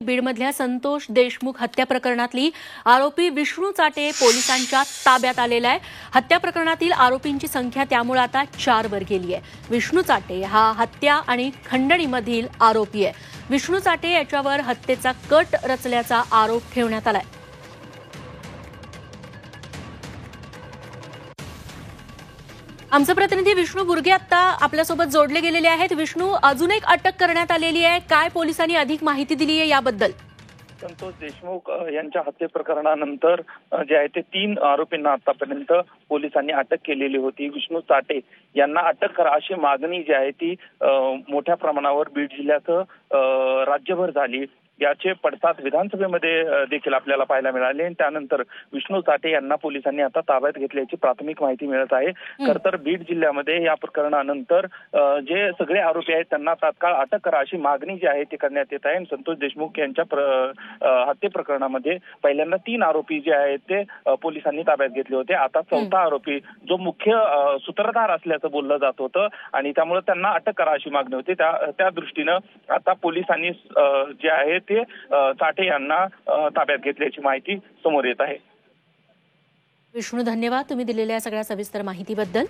बीडमधल्या संतोष देशमुख हत्या प्रकरणातली आरोपी विष्णू चाटे पोलिसांच्या ताब्यात आलेला आहे। हत्या प्रकरणातील आरोपींची संख्या त्यामुळे आता 4 वर गेली आहे। विष्णू चाटे हा हत्या आणि खंडणीमधील आरोपी आहे। विष्णू चाटे याच्यावर हत्येचा कट रचल्याचा आरोप ठेवण्यात आलाय। आमचे प्रतिनिधी विष्णू बुर्गे आता आपल्यासोबत जोडले गेलेले आहेत। विष्णू, अजून एक अटक करण्यात आलेली आहे, काय पोलिसांनी अधिक माहिती दिली आहे याबद्दल? संतोष देशमुख यांच्या हत्ये प्रकरणानंतर जे आहे ते 3 आरोपींना आतापर्यंत पोलिसांनी अटक केलेली होती। विष्णू चाटे यांना अटक करा अशी मागणी जी आहे ती मोठ्या प्रमाणावर बीड जिल्ह्यात राज्यभर झाली। याचे पडसाद विधानसभेमध्ये देखील आपल्याला पाहायला मिळाले आणि त्यानंतर विष्णू चाटे यांना पोलिसांनी आता ताब्यात घेतल्याची प्राथमिक माहिती मिळत आहे। खरं तर बीड जिल्ह्यामध्ये या प्रकरणानंतर जे सगळे आरोपी आहेत त्यांना तात्काळ अटक करा अशी मागणी जी आहे ती करण्यात येत आहे। संतोष देशमुख यांच्या हत्ये प्रकरणामध्ये पहिल्यांदा 3 आरोपी जे आहेत ते पोलिसांनी ताब्यात घेतले होते। आता 4था आरोपी जो मुख्य सूत्रधार असल्याचं बोललं जात होतं आणि त्यामुळे त्यांना अटक करा अशी मागणी होती। त्या दृष्टीनं आता पोलिसांनी जे आहे ते चाटे यांना ताब्यात घेतल्याची माहिती समोर येत आहे। विष्णू, धन्यवाद तुम्ही दिलेल्या सगळ्या सविस्तर माहितीबद्दल।